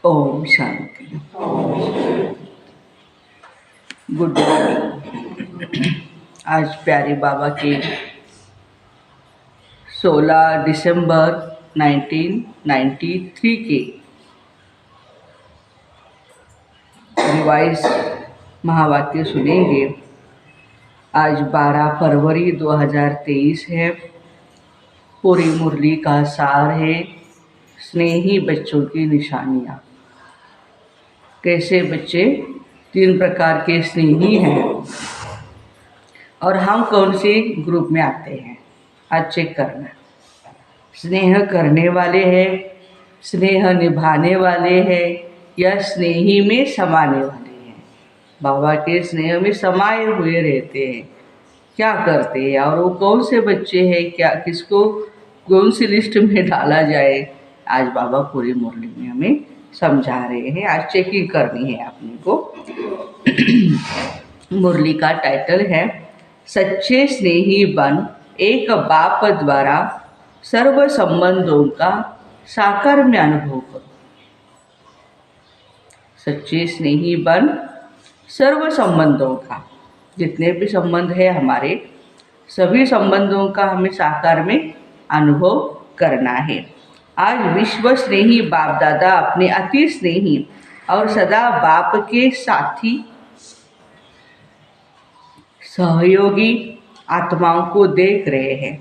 Om Shanti. Good morning. आज प्यारे बाबा के 16 दिसंबर 1993 के रिवाइज महावाक्य सुनेंगे। आज 12 फरवरी 2023 है। पूरी मुरली का सार है स्नेही बच्चों की निशानियाँ। कैसे बच्चे 3 प्रकार के स्नेही हैं और हम कौन से ग्रुप में आते हैं, आज चेक करना। स्नेह करने वाले हैं, स्नेह निभाने वाले हैं या स्नेही में समाने वाले हैं। बाबा के स्नेह में समाये हुए रहते हैं, क्या करते हैं और वो कौन से बच्चे हैं, क्या किसको कौन सी लिस्ट में डाला जाए, आज बाबा पूरी मुरली में हमें समझा रहे हैं। आज चेकिंग करनी है अपने को। मुरली का टाइटल है सच्चे स्नेही बन एक बाप द्वारा सर्व संबंधों का साकार में अनुभव करो। सच्चे स्नेही बन सर्व संबंधों का, जितने भी संबंध है हमारे, सभी संबंधों का हमें साकार में अनुभव करना है। आज विश्व स्नेही बाप दादा अपने अति स्नेही और सदा बाप के साथी सहयोगी आत्माओं को देख रहे हैं।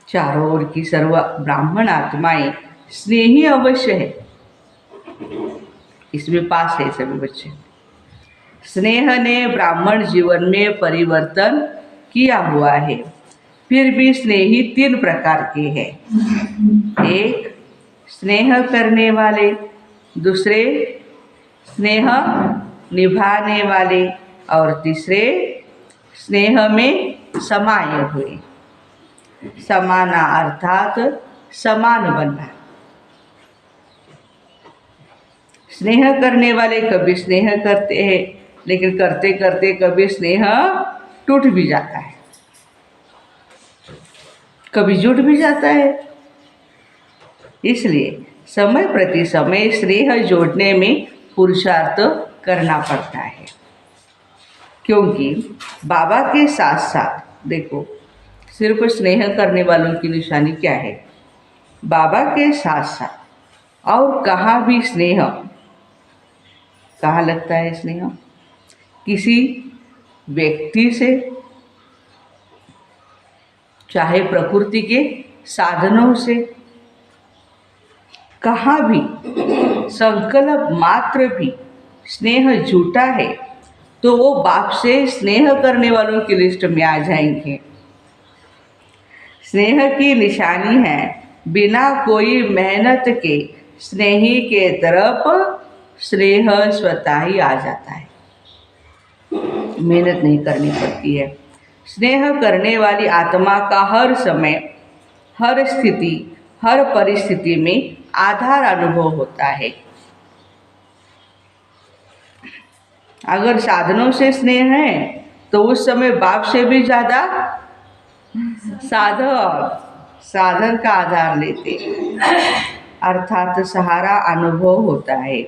चारों ओर की सर्व ब्राह्मण आत्माएं स्नेही अवश्य है, इसमें पास है सभी बच्चे। स्नेह ने ब्राह्मण जीवन में परिवर्तन किया हुआ है। फिर भी स्नेही 3 प्रकार के हैं। एक स्नेह करने वाले, दूसरे स्नेह निभाने वाले और तीसरे स्नेह में समाये हुए। समाना अर्थात समान बनना। स्नेह करने वाले कभी स्नेह करते हैं, लेकिन करते करते कभी स्नेह टूट भी जाता है, कभी जुट भी जाता है। इसलिए समय प्रति समय स्नेह जोड़ने में पुरुषार्थ करना पड़ता है, क्योंकि बाबा के साथ साथ देखो, सिर्फ स्नेह करने वालों की निशानी क्या है, बाबा के साथ साथ और कहाँ भी स्नेह, कहाँ लगता है स्नेह? किसी व्यक्ति से, चाहे प्रकृति के साधनों से, कहाँ भी संकल्प मात्र भी स्नेह झूठा है तो वो बाप से स्नेह करने वालों की लिस्ट में आ जाएंगे। स्नेह की निशानी है बिना कोई मेहनत के स्नेही के तरफ स्नेह स्वतः ही आ जाता है, मेहनत नहीं करनी पड़ती है। स्नेह करने वाली आत्मा का हर समय, हर स्थिति, हर परिस्थिति में आधार अनुभव होता है। अगर साधनों से स्नेह है तो उस समय बाप से भी ज़्यादा साधन का आधार लेते, अर्थात सहारा अनुभव होता है।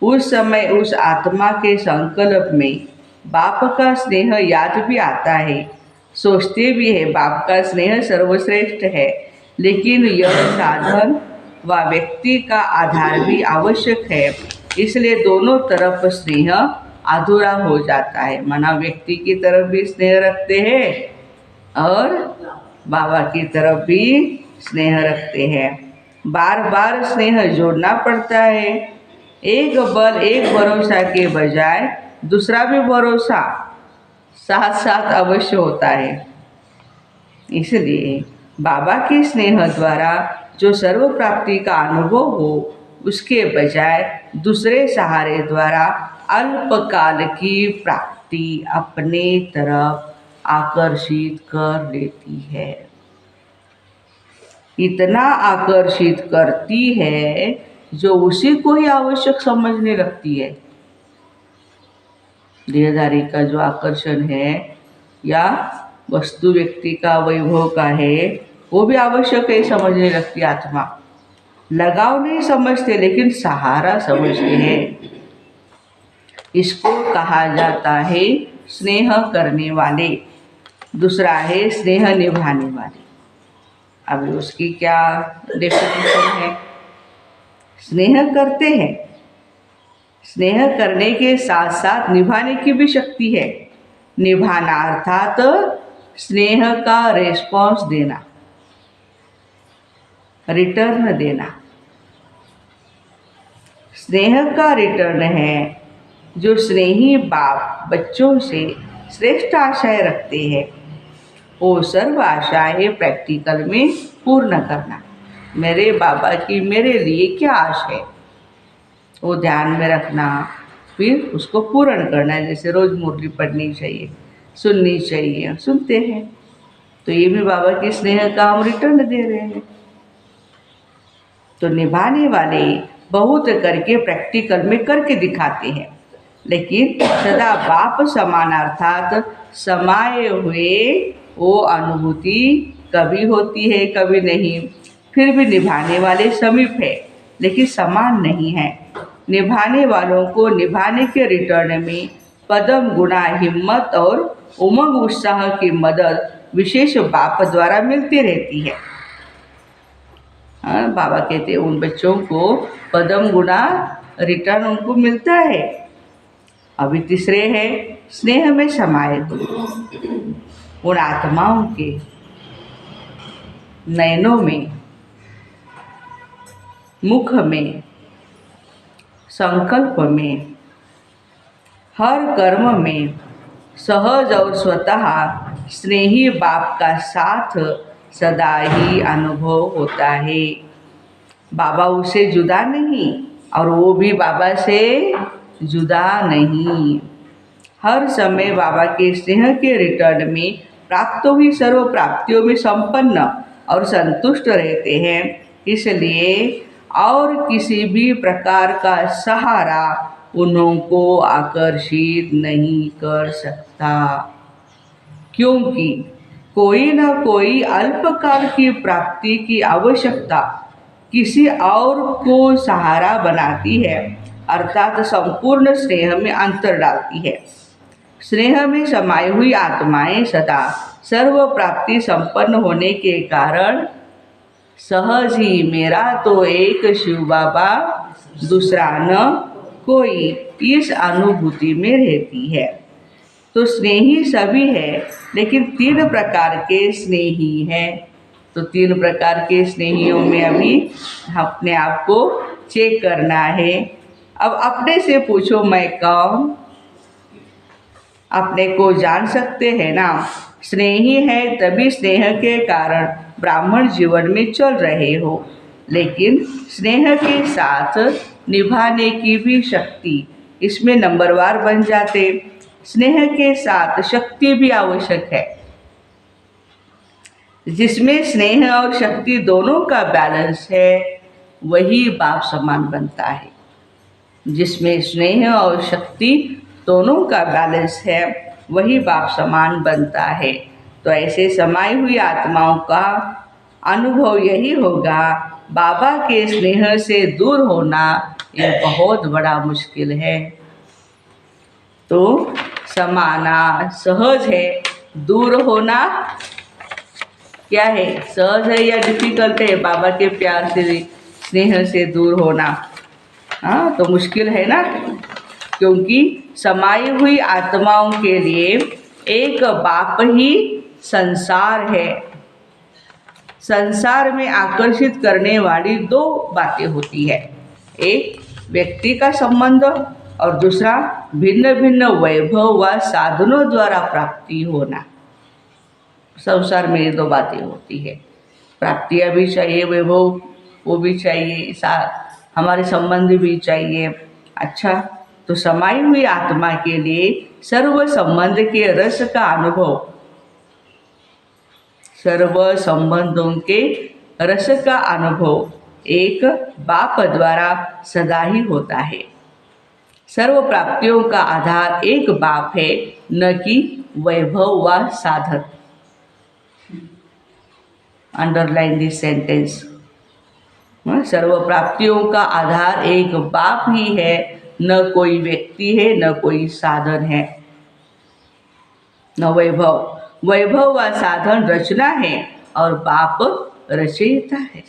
उस समय उस आत्मा के संकल्प में बाप का स्नेह याद भी आता है, सोचते भी है बाप का स्नेह सर्वश्रेष्ठ है, लेकिन यह साधन व व्यक्ति का आधार भी आवश्यक है। इसलिए दोनों तरफ स्नेह अधूरा हो जाता है। माना व्यक्ति की तरफ भी स्नेह रखते हैं और बाबा की तरफ भी स्नेह रखते हैं। बार बार स्नेह जोड़ना पड़ता है। एक बल, एक भरोसा के बजाय दूसरा भी भरोसा साथ साथ अवश्य होता है। इसलिए बाबा के स्नेह द्वारा जो सर्व प्राप्ति का अनुभव हो, उसके बजाय दूसरे सहारे द्वारा अल्पकाल की प्राप्ति अपने तरफ आकर्षित कर लेती है। इतना आकर्षित करती है जो उसी को ही आवश्यक समझने लगती है। देहधारी का जो आकर्षण है या वस्तु व्यक्ति का वैभव का है, वो भी आवश्यक है समझने लगती आत्मा। लगाव नहीं समझते लेकिन सहारा समझते हैं। इसको कहा जाता है स्नेह करने वाले। दूसरा है स्नेह निभाने वाले। अभी उसकी क्या डेफिनेशन है? स्नेह करते हैं, स्नेह करने के साथ साथ निभाने की भी शक्ति है। निभाना अर्थात स्नेह का रेस्पॉन्स देना, रिटर्न देना। स्नेह का रिटर्न है जो स्नेही बाप बच्चों से श्रेष्ठ आशाएं रखते हैं, वो सर्व आशाएं प्रैक्टिकल में पूर्ण करना। मेरे बाबा की मेरे लिए क्या आशा है वो ध्यान में रखना, फिर उसको पूर्ण करना है। जैसे रोज़ मुरली पढ़नी चाहिए, सुननी चाहिए, सुनते हैं तो ये भी बाबा की स्नेह का हम रिटर्न दे रहे हैं। तो निभाने वाले बहुत करके प्रैक्टिकल में करके दिखाते हैं, लेकिन सदा बाप समान अर्थात समाये हुए वो अनुभूति कभी होती है कभी नहीं। फिर भी निभाने वाले समीप है लेकिन समान नहीं है। निभाने वालों को निभाने के रिटर्न में पदम गुणा हिम्मत और उमंग उत्साह की मदद विशेष बाप द्वारा मिलती रहती है। हाँ, बाबा कहते हैं उन बच्चों को पदम गुणा रिटर्न उनको मिलता है। अभी तीसरे है स्नेह में समाये हुए उन आत्माओं के नयनों में, मुख में, संकल्प में, हर कर्म में सहज और स्वतः स्नेही बाप का साथ सदा ही अनुभव होता है। बाबा उससे जुदा नहीं और वो भी बाबा से जुदा नहीं। हर समय बाबा के स्नेह के रिटर्न में प्राप्त हुई सर्व प्राप्तियों में संपन्न और संतुष्ट रहते हैं। इसलिए और किसी भी प्रकार का सहारा उनको आकर्षित नहीं कर सकता, क्योंकि कोई न कोई अल्पकाल की प्राप्ति की आवश्यकता किसी और को सहारा बनाती है, अर्थात संपूर्ण स्नेह में अंतर डालती है। स्नेह में समाई हुई आत्माएं सदा सर्व प्राप्ति संपन्न होने के कारण सहज ही मेरा तो एक शिव बाबा दूसरा न कोई इस अनुभूति में रहती है। तो स्नेही सभी है लेकिन तीन प्रकार के स्नेही हैं। तो तीन प्रकार के स्नेहियों में अभी अपने आप को चेक करना है। अब अपने से पूछो मैं कौन? अपने को जान सकते हैं ना। स्नेही है तभी स्नेह के कारण ब्राह्मण जीवन में चल रहे हो, लेकिन स्नेह के साथ निभाने की भी शक्ति, इसमें नंबरवार बन जाते। स्नेह के साथ शक्ति भी आवश्यक है। जिसमें स्नेह और शक्ति दोनों का बैलेंस है वही बाप समान बनता है। जिसमें स्नेह और शक्ति दोनों का बैलेंस है वही बाप समान बनता है। तो ऐसे समाई हुई आत्माओं का अनुभव यही होगा। बाबा के स्नेह से दूर होना यह बहुत बड़ा मुश्किल है। तो समाना सहज है, दूर होना क्या है? सहज है या डिफिकल्ट है? बाबा के प्यार से स्नेह से दूर होना हाँ तो मुश्किल है ना, क्योंकि समाई हुई आत्माओं के लिए एक बाप ही संसार है। संसार में आकर्षित करने वाली दो बातें होती है, एक व्यक्ति का संबंध और दूसरा भिन्न भिन्न वैभव व साधनों द्वारा प्राप्ति होना। संसार में ये दो बातें होती है, प्राप्तियाँ भी चाहिए, वैभव वो भी चाहिए, हमारे संबंध भी चाहिए। अच्छा, तो समाई हुई आत्मा के लिए सर्व संबंध के रस का अनुभव, सर्व संबंधों के रस का अनुभव एक बाप द्वारा सदा ही होता है। सर्व प्राप्तियों का आधार एक बाप है, न कि वैभव व साधन। Underline this sentence. सर्व प्राप्तियों का आधार एक बाप ही है, न कोई व्यक्ति है, न कोई साधन है, न वैभव। वैभव व साधन रचना है और बाप रचयिता है।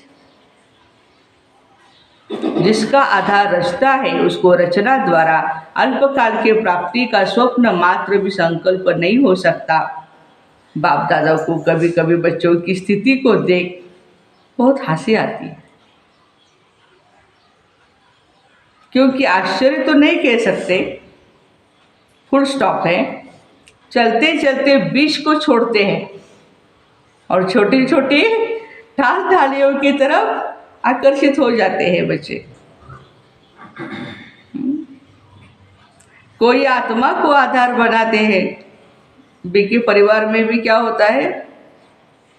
जिसका आधार रचता है उसको रचना द्वारा अल्पकाल के प्राप्ति का स्वप्न मात्र भी संकल्प नहीं हो सकता। बाप दादा को कभी कभी बच्चों की स्थिति को देख बहुत हंसी आती है, क्योंकि आश्चर्य तो नहीं कह सकते, फुल स्टॉप है। चलते चलते बीच को छोड़ते हैं और छोटी छोटी ठाल ठालियों की तरफ आकर्षित हो जाते हैं बच्चे। कोई आत्मा को आधार बनाते हैं। बीके परिवार में भी क्या होता है,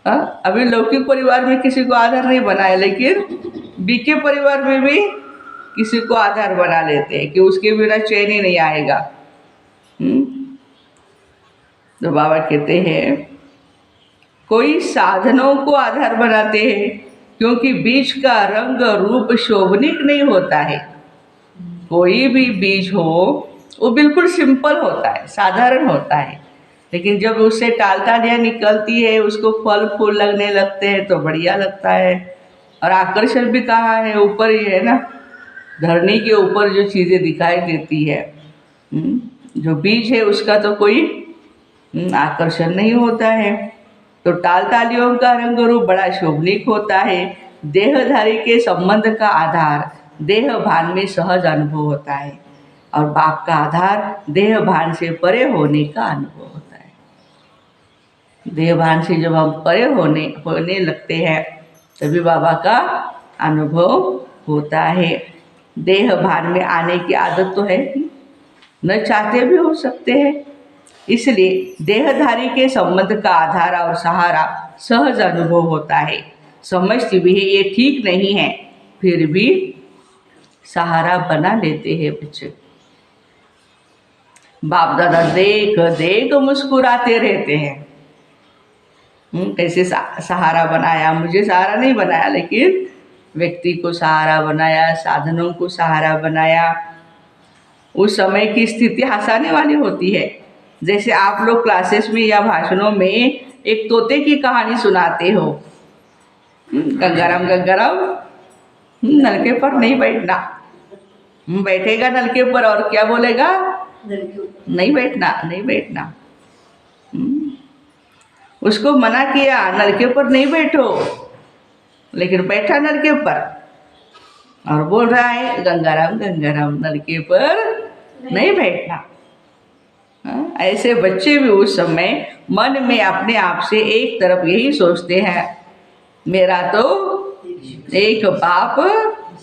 अभी लौकिक परिवार में किसी को आधार नहीं बनाया, लेकिन बीके परिवार में भी किसी को आधार बना लेते हैं कि उसके बिना चैन ही नहीं आएगा। तो बाबा कहते हैं कोई साधनों को आधार बनाते हैं, क्योंकि बीज का रंग रूप शोभनिक नहीं होता है। कोई भी बीज हो वो बिल्कुल सिंपल होता है, साधारण होता है, लेकिन जब उससे टालतालियाँ निकलती है, उसको फल फूल लगने लगते हैं तो बढ़िया लगता है। और आकर्षण भी कहाँ है, ऊपर ही है ना, धरनी के ऊपर जो चीज़ें दिखाई देती है। जो बीज है उसका तो कोई आकर्षण नहीं होता है। तो टालतालियों का रंग रूप बड़ा शोभनिक होता है। देहधारी के संबंध का आधार देह भान में सहज अनुभव होता है, और बाप का आधार देह भान से परे होने का अनुभव होता है। देह भान से जब हम परे होने लगते हैं तभी बाबा का अनुभव होता है। देह भान में आने की आदत तो है ही, न चाहते भी हो सकते हैं। इसलिए देहधारी के संबंध का आधार और सहारा सहज अनुभव होता है। समझती भी है ये ठीक नहीं है, फिर भी सहारा बना लेते हैं बच्चे। बाप दादा देख देख मुस्कुराते रहते हैं। कैसे सहारा बनाया, मुझे सहारा नहीं बनाया, लेकिन व्यक्ति को सहारा बनाया, साधनों को सहारा बनाया। उस समय की स्थिति हंसाने वाली होती है। जैसे आप लोग क्लासेस में या भाषणों में एक तोते की कहानी सुनाते हो, गंगाराम गंगाराम नलके पर नहीं बैठना, बैठेगा नलके पर और क्या बोलेगा, नहीं बैठना नहीं बैठना। उसको मना किया नलके पर नहीं बैठो, लेकिन बैठा नलके पर और बोल रहा है गंगाराम गंगाराम नलके पर नहीं बैठना। ऐसे बच्चे भी उस समय मन में अपने आप से एक तरफ यही सोचते हैं, मेरा तो एक बाप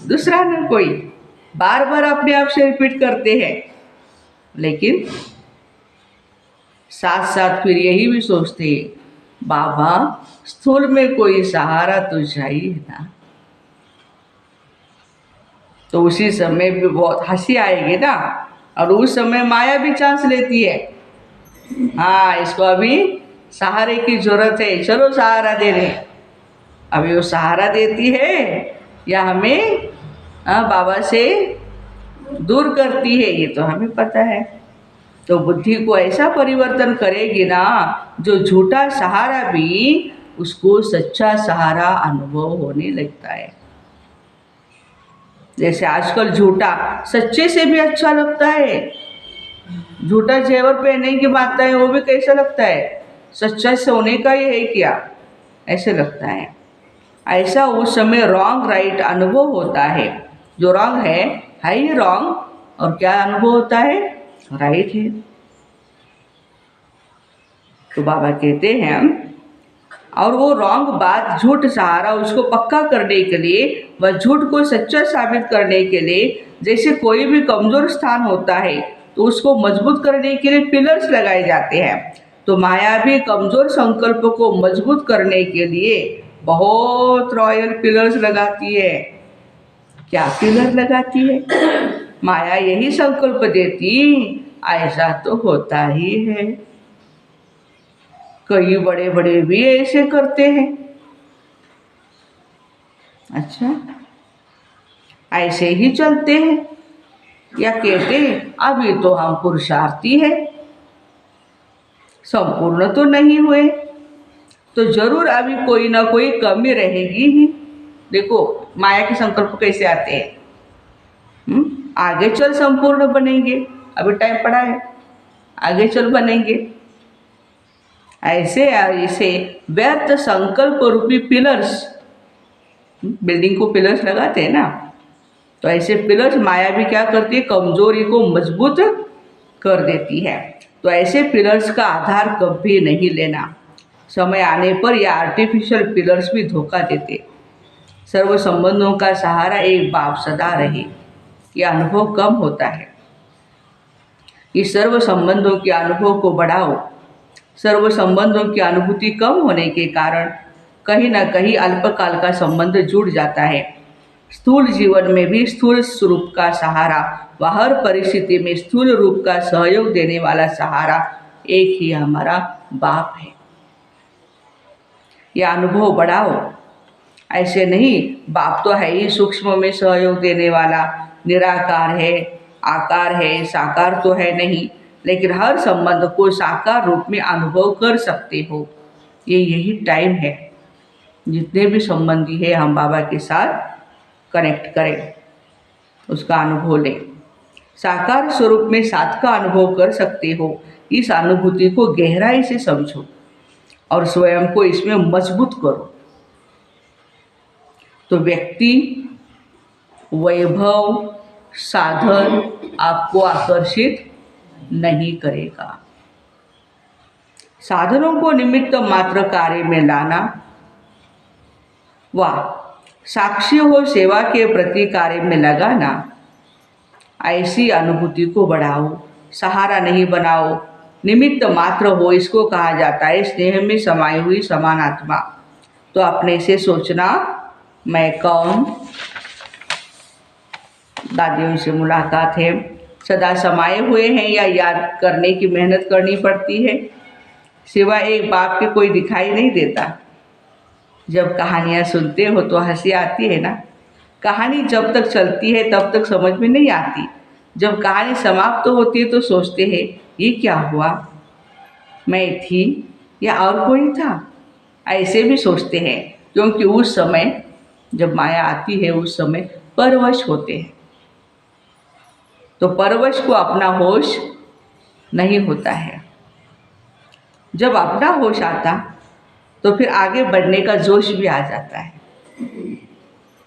दूसरा न कोई, बार बार अपने आप से रिपीट करते हैं। लेकिन साथ साथ फिर यही भी सोचते हैं, बाबा स्थूल में कोई सहारा तो चाहिए ना। तो उसी समय भी बहुत हंसी आएगी ना, और उस समय माया भी चांस लेती है, हाँ इसको अभी सहारे की जरूरत है, चलो सहारा दे रहे। अभी वो सहारा देती है या हमें बाबा से दूर करती है, ये तो हमें पता है। तो बुद्धि को ऐसा परिवर्तन करेगी ना, जो झूठा सहारा भी उसको सच्चा सहारा अनुभव होने लगता है। जैसे आजकल झूठा सच्चे से भी अच्छा लगता है। झूठा जेवर पहनने की बात है, वो भी कैसा लगता है, सच्चा सोने का ही है क्या, ऐसे लगता है। ऐसा उस समय रॉन्ग राइट अनुभव होता है। जो रॉन्ग है ही रॉन्ग, और क्या अनुभव होता है, राइट है। तो बाबा कहते हैं, और वो रॉन्ग बात झूठ सहारा उसको पक्का करने के लिए, वह झूठ को सच्चा साबित करने के लिए, जैसे कोई भी कमजोर स्थान होता है तो उसको मजबूत करने के लिए पिलर्स लगाए जाते हैं। तो माया भी कमजोर संकल्प को मजबूत करने के लिए बहुत रॉयल पिलर्स लगाती है। क्या पिलर लगाती है, माया यही संकल्प देती, ऐसा तो होता ही है। कई बड़े बड़े भी ऐसे करते हैं। अच्छा, ऐसे ही चलते हैं या कहते हैं अभी तो हम पुरुषार्थी हैं, संपूर्ण तो नहीं हुए, तो जरूर अभी कोई ना कोई कमी रहेगी ही। देखो माया के संकल्प कैसे आते हैं। आगे चल संपूर्ण बनेंगे, अभी टाइम पड़ा है, आगे चल बनेंगे। ऐसे ऐसे व्यर्थ संकल्प रूपी पिलर्स, बिल्डिंग को पिलर्स लगाते हैं ना, तो ऐसे पिलर्स माया भी क्या करती है, कमजोरी को मजबूत कर देती है। तो ऐसे पिलर्स का आधार कभी नहीं लेना। समय आने पर यह आर्टिफिशियल पिलर्स भी धोखा देते। सर्व संबंधों का सहारा एक बाप सदा रहे, यह अनुभव कम होता है। इस सर्व संबंधों के अनुभव को बढ़ाओ। सर्व संबंधों की अनुभूति कम होने के कारण कहीं न कहीं अल्पकाल का संबंध जुड़ जाता है। स्थूल जीवन में भी स्थूल स्वरूप का सहारा व हर परिस्थिति में स्थूल रूप का सहयोग देने वाला सहारा एक ही हमारा बाप है। यह अनुभव बढ़ाओ। ऐसे नहीं, बाप तो है ही सूक्ष्म में सहयोग देने वाला, निराकार है, आकार है, साकार तो है नहीं, लेकिन हर संबंध को साकार रूप में अनुभव कर सकते हो। ये यही टाइम है, जितने भी संबंधी है हम बाबा के साथ कनेक्ट करें, उसका अनुभव लें। साकार स्वरूप में साथ का अनुभव कर सकते हो। इस अनुभूति को गहराई से समझो और स्वयं को इसमें मजबूत करो, तो व्यक्ति, वैभव, साधन आपको आकर्षित नहीं करेगा। साधनों को निमित्त मात्र कार्य में लाना व साक्षी हो सेवा के प्रति कार्य में लगाना, ऐसी अनुभूति को बढ़ाओ। सहारा नहीं बनाओ, निमित्त मात्र हो, इसको कहा जाता है स्नेह में समाई हुई समान आत्मा। तो अपने से सोचना, मैं कौन। दादियों से मुलाकात है, सदा समाये हुए हैं या याद करने की मेहनत करनी पड़ती है। सिवा एक बाप के कोई दिखाई नहीं देता। जब कहानियाँ सुनते हो तो हंसी आती है ना। कहानी जब तक चलती है तब तक समझ में नहीं आती। जब कहानी समाप्त होती है तो सोचते हैं ये क्या हुआ, मैं थी या और कोई था। ऐसे भी सोचते हैं, क्योंकि उस समय जब माया आती है उस समय परवश होते हैं। तो परवश को अपना होश नहीं होता है। जब अपना होश आता तो फिर आगे बढ़ने का जोश भी आ जाता है।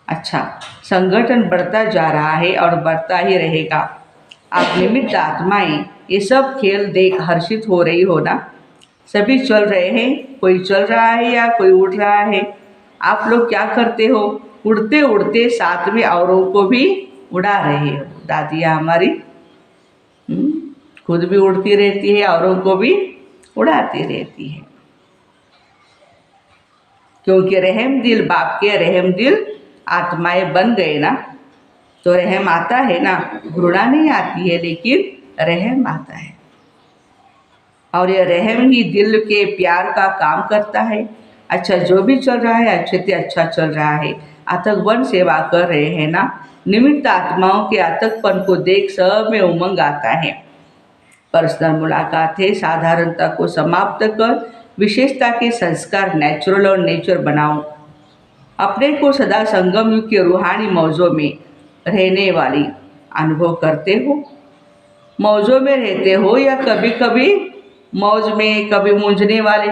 अच्छा, संगठन बढ़ता जा रहा है और बढ़ता ही रहेगा। आप निमित्त आत्माएं ये सब खेल देख हर्षित हो रही हो ना। सभी चल रहे हैं, कोई चल रहा है या कोई उड़ रहा है। आप लोग क्या करते हो, उड़ते उड़ते साथ में औरों को भी उड़ा रहे हो। दादियाँ हमारी खुद भी उड़ती रहती है, औरों को भी उड़ाती रहती है। क्योंकि रहम दिल बाप के रहम दिल आत्माएं बन गए ना, तो रहम आता है ना। घृणा नहीं आती है, लेकिन रहम आता है। और यह रहम ही दिल के प्यार का काम करता है। अच्छा, जो भी चल रहा है अच्छे से अच्छा चल रहा है। अथक वन सेवा कर रहे हैं ना। निमित्त आत्माओं के अथकपन को देख सब में उमंग आता है। पर्सनल मुलाकात है, साधारणता को समाप्त कर विशेषता के संस्कार नेचुरल और नेचर बनाओ। अपने को सदा संगम युग के रूहानी मौजों में रहने वाली अनुभव करते हो। मौजों में रहते हो या कभी कभी मौज में, कभी मूंझने वाले।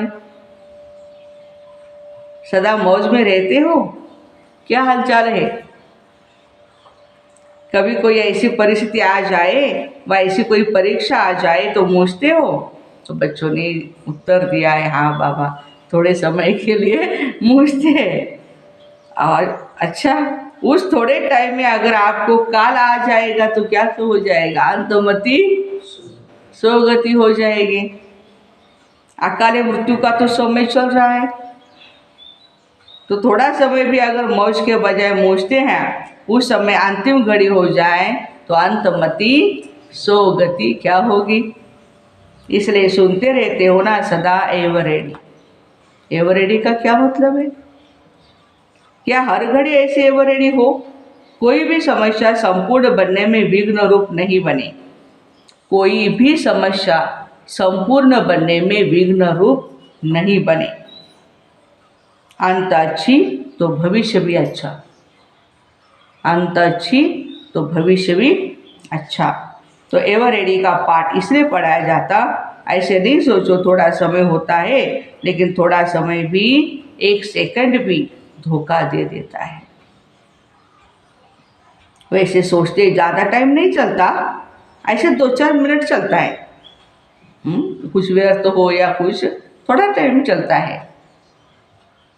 सदा मौज में रहते हो, क्या हालचाल है। कभी कोई ऐसी परिस्थिति आ जाए व ऐसी कोई परीक्षा आ जाए तो मूझते हो। तो बच्चों ने उत्तर दिया है, हाँ बाबा, थोड़े समय के लिए मूझते हैं। और अच्छा, उस थोड़े टाइम में अगर आपको काल आ जाएगा तो क्या तो हो जाएगा, अंतमति सोगति हो जाएगी। अकाले मृत्यु का तो समय चल रहा है। तो थोड़ा समय भी अगर मौज के बजाय मूझते हैं, उस समय अंतिम घड़ी हो जाए तो अंतमति सोगति क्या होगी। इसलिए सुनते रहते हो ना, सदा एवर रेडी। एवर रेडी का क्या मतलब है? क्या हर घड़ी ऐसे एवर रेडी हो? कोई भी समस्या संपूर्ण बनने में विघ्न रूप नहीं बने। कोई भी समस्या संपूर्ण बनने में विघ्न रूप नहीं बने। अंत अच्छी तो भविष्य भी अच्छा, अंत अच्छी तो भविष्य भी अच्छा। तो एवर रेडी का पाठ इसलिए पढ़ाया जाता, ऐसे नहीं सोचो थोड़ा समय होता है, लेकिन थोड़ा समय भी, एक सेकंड भी धोखा दे देता है। वैसे सोचते ज़्यादा टाइम नहीं चलता, ऐसे 2-4 मिनट चलता है। कुछ व्यर्थ हो या कुछ थोड़ा टाइम चलता है,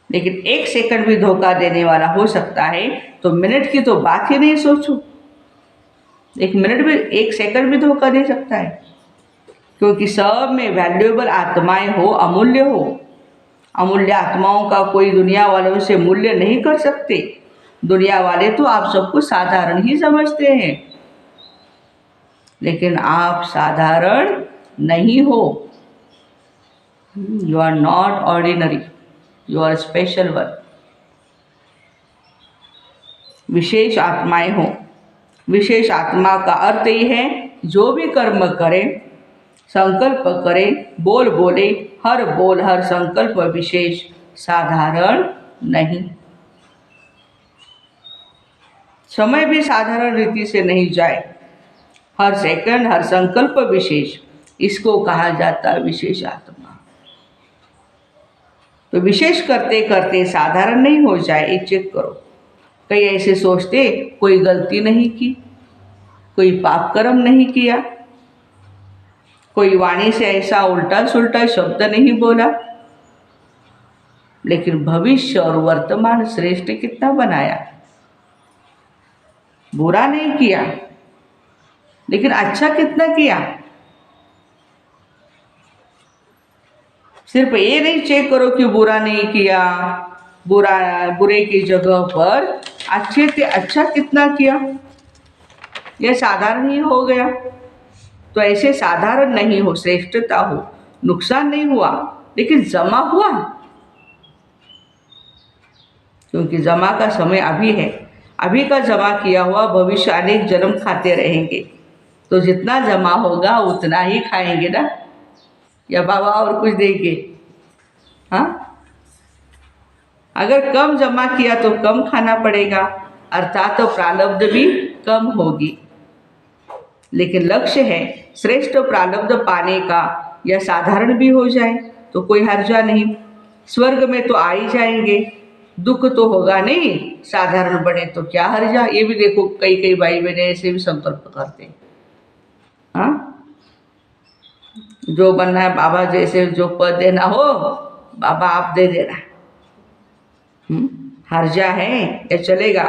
लेकिन 1 सेकंड भी धोखा देने वाला हो सकता है, तो मिनट की तो बात ही नहीं सोचो। 1 मिनट भी, 1 सेकंड भी धोखा दे सकता है, क्योंकि सब में वैल्यूएबल आत्माएं हो, अमूल्य हो। अमूल्य आत्माओं का कोई दुनिया वालों से मूल्य नहीं कर सकते। दुनिया वाले तो आप सबको साधारण ही समझते हैं, लेकिन आप साधारण नहीं हो। You are not ordinary, you are special one. विशेष आत्माएं हो। विशेष आत्मा का अर्थ ये है, जो भी कर्म करें, संकल्प करें, बोल बोले, हर बोल हर संकल्प विशेष, साधारण नहीं। समय भी साधारण रीति से नहीं जाए, हर सेकंड हर संकल्प विशेष, इसको कहा जाता विशेष आत्मा। तो विशेष करते करते साधारण नहीं हो जाए, ये चेक करो। कई ऐसे सोचते कोई गलती नहीं की, कोई पाप कर्म नहीं किया, कोई वाणी से ऐसा उल्टा सुल्टा शब्द नहीं बोला, लेकिन भविष्य और वर्तमान श्रेष्ठ कितना बनाया। बुरा नहीं किया, लेकिन अच्छा कितना किया। सिर्फ ये नहीं चेक करो कि बुरा नहीं किया, बुरे की जगह पर अच्छे से अच्छा कितना किया, यह साधारण ही हो गया। तो ऐसे साधारण नहीं हो, श्रेष्ठता हो। नुकसान नहीं हुआ, लेकिन जमा हुआ, क्योंकि जमा का समय अभी है। अभी का जमा किया हुआ भविष्य अनेक जन्म खाते रहेंगे, तो जितना जमा होगा उतना ही खाएंगे ना, या बाबा और कुछ देंगे। हाँ, अगर कम जमा किया तो कम खाना पड़ेगा, अर्थात तो प्रारब्ध भी कम होगी। लेकिन लक्ष्य है श्रेष्ठ प्रारब्ध पाने का, या साधारण भी हो जाए तो कोई हर्जा नहीं। स्वर्ग में तो आ ही जाएंगे, दुख तो होगा नहीं। साधारण बने तो क्या हर्जा। ये भी देखो, कई कई भाई बहने ऐसे भी संकल्प करते हैं। हाँ, जो बनना है बाबा जैसे, जो पद देना हो बाबा आप दे देना। हर्जा है या चलेगा।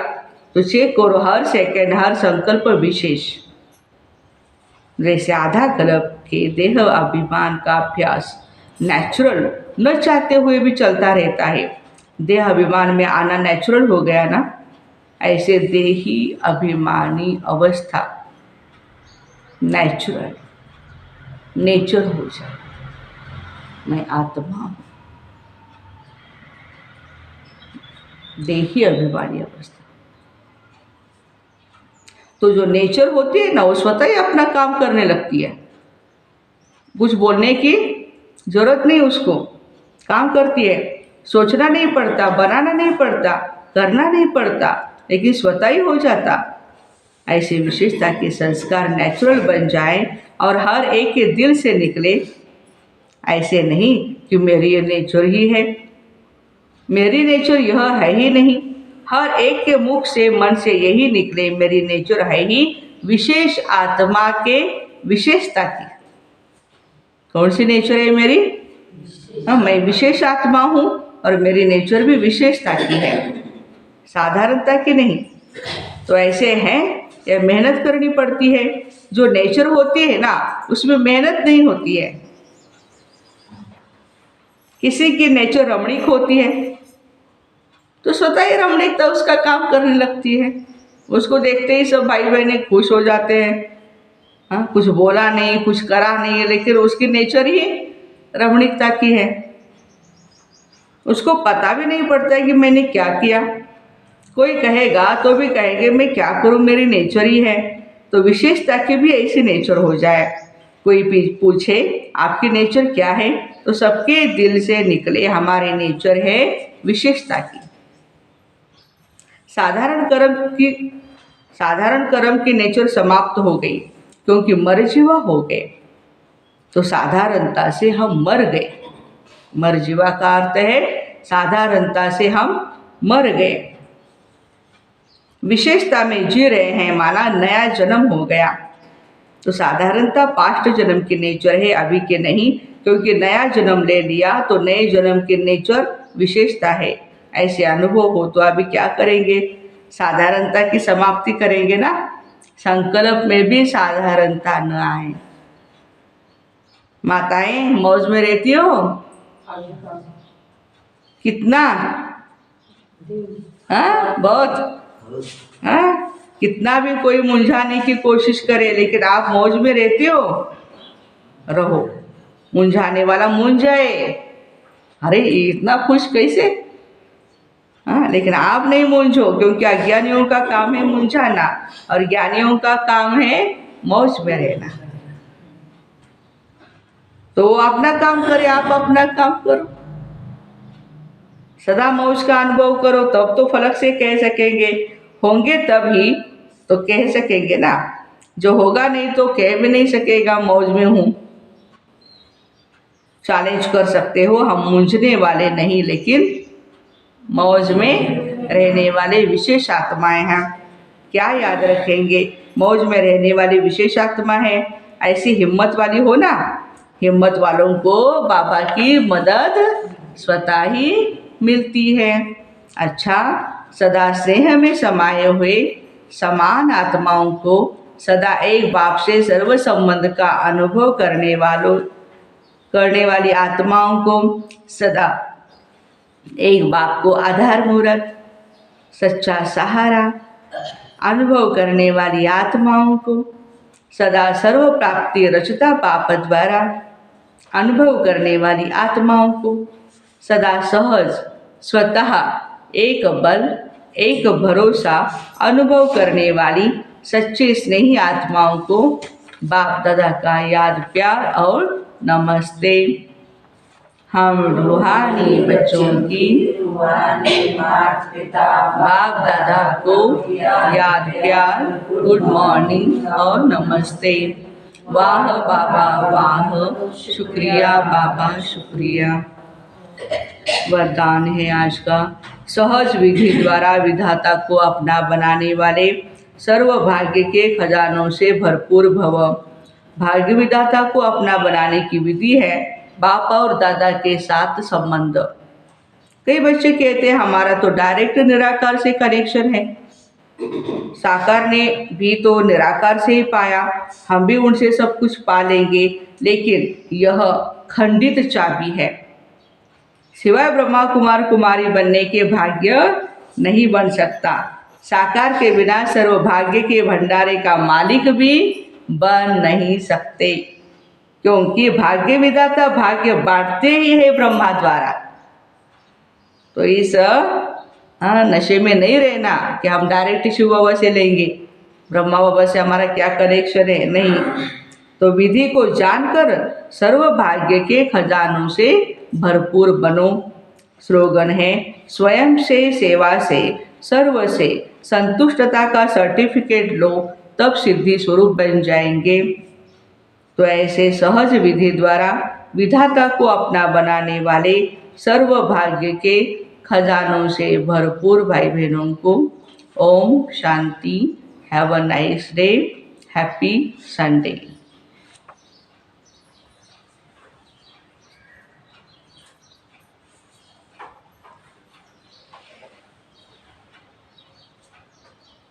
तो चेक करो, हर सेकंड हर संकल्प विशेष। जैसे आधा कल्प के देह अभिमान का अभ्यास नेचुरल, न चाहते हुए भी चलता रहता है। देह अभिमान में आना नेचुरल हो गया ना, ऐसे देही अभिमानी अवस्था नेचुरल, नेचर हो जाए। मैं आत्मा हूँ, देही अभिमानी अवस्था। तो जो नेचर होती है ना, वो स्वतः ही अपना काम करने लगती है। कुछ बोलने की जरूरत नहीं, उसको काम करती है। सोचना नहीं पड़ता, बनाना नहीं पड़ता, करना नहीं पड़ता, लेकिन स्वतः ही हो जाता। ऐसी विशेषता के संस्कार नेचुरल बन जाए और हर एक के दिल से निकले। ऐसे नहीं कि मेरी ये नेचर ही है, मेरी नेचर यह है ही नहीं। हर एक के मुख से, मन से यही निकले, मेरी नेचर है ही विशेष आत्मा के विशेषता की। कौन सी नेचर है मेरी? हाँ, मैं विशेष आत्मा हूँ और मेरी नेचर भी विशेषता की है, साधारणता की नहीं। तो ऐसे हैं, ये मेहनत करनी पड़ती है। जो नेचर होती है ना, उसमें मेहनत नहीं होती है। किसी की नेचर रमणीक होती है तो स्वतः ही रमणीकता उसका काम करने लगती है। उसको देखते ही सब भाई बहने खुश हो जाते हैं। हाँ, कुछ बोला नहीं, कुछ करा नहीं है, लेकिन उसकी नेचर ही रमणीकता की है। उसको पता भी नहीं पड़ता है कि मैंने क्या किया। कोई कहेगा तो भी कहेंगे मैं क्या करूं, मेरी नेचर ही है। तो विशेषता की भी ऐसी नेचर हो जाए। कोई भी पूछे आपकी नेचर क्या है, तो सबके दिल से निकले हमारी नेचर है विशेषता की। साधारण कर्म की नेचर समाप्त हो गई क्योंकि मरजीवा हो गए। तो साधारणता से हम मर गए। मरजीवा का अर्थ है साधारणता से हम मर गए। विशेषता में जी रहे हैं, माना नया जन्म हो गया। तो साधारणता पास्ट जन्म की नेचर है, अभी के नहीं, क्योंकि नया जन्म ले लिया तो नए जन्म की नेचर विशेषता है। ऐसे अनुभव हो तो अभी क्या करेंगे, साधारणता की समाप्ति करेंगे ना। संकल्प में भी साधारणता न आए। माताएं मौज में रहती हो कितना? हाँ बहुत। हाँ, कितना भी कोई मुंझाने की कोशिश करे लेकिन आप मौज में रहते हो, रहो। मुंझाने वाला मुंझ जाए, अरे इतना खुश कैसे। हाँ, लेकिन आप नहीं मुंझो, क्योंकि अज्ञानियों का काम है मुंझाना और ज्ञानियों का काम है मौज में रहना। तो अपना काम करे, आप अपना काम करो, सदा मौज का अनुभव करो, तब तो फलक से कह सकेंगे। होंगे तभी तो कह सकेंगे ना, जो होगा नहीं तो कह भी नहीं सकेगा मौज में हूँ। चैलेंज कर सकते हो, हम मुंझने वाले नहीं लेकिन मौज में रहने वाले विशेष आत्माएं हैं। क्या याद रखेंगे, मौज में रहने वाली विशेष आत्मा है। ऐसी हिम्मत वाली हो ना, हिम्मत वालों को बाबा की मदद स्वतः ही मिलती है। अच्छा, सदा स्नेह में समाये हुए समान आत्माओं को, सदा एक बाप से सर्व संबंध का अनुभव करने वाली आत्माओं को, सदा एक बाप को आधार मूरत सच्चा सहारा अनुभव करने वाली आत्माओं को, सदा सर्व प्राप्ति रचता पाप द्वारा अनुभव करने वाली आत्माओं को, सदा सहज स्वतः एक बल एक भरोसा अनुभव करने वाली सच्ची स्नेही आत्माओं को बाप दादा का याद प्यार और नमस्ते। हम रूहानी बच्चों की बाप दादा को याद प्यार, गुड मॉर्निंग और नमस्ते। वाह बाबा वाह, शुक्रिया बाबा शुक्रिया। वरदान है आज का, सहज विधि द्वारा विधाता को अपना बनाने वाले सर्व भाग्य के खजानों से भरपूर भव। भाग्य विधाता को अपना बनाने की विधि है बाप और दादा के साथ संबंध। कई बच्चे कहते हैं हमारा तो डायरेक्ट निराकार से कनेक्शन है, साकार ने भी तो निराकार से ही पाया, हम भी उनसे सब कुछ पा लेंगे। लेकिन यह खंडित चाबी है, सिवाय ब्रह्मा कुमार कुमारी बनने के भाग्य नहीं बन सकता। साकार के बिना सर्वभाग्य के भंडारे का मालिक भी बन नहीं सकते, क्योंकि भाग्य विधाता भाग्य बांटते ही है ब्रह्मा द्वारा। तो इस नशे में नहीं रहना कि हम डायरेक्ट शिव बाबा से लेंगे, ब्रह्मा बाबा से हमारा क्या कनेक्शन है, नहीं। तो विधि को जानकर सर्व भाग्य के खजानों से भरपूर बनो। स्लोगन है, स्वयं से सेवा से सर्व से संतुष्टता का सर्टिफिकेट लो, तब सिद्धि स्वरूप बन जाएंगे। तो ऐसे सहज विधि द्वारा विधाता को अपना बनाने वाले सर्व भाग्य के खजानों से भरपूर भाई बहनों को Om Shanti. Have a nice day, happy Sunday.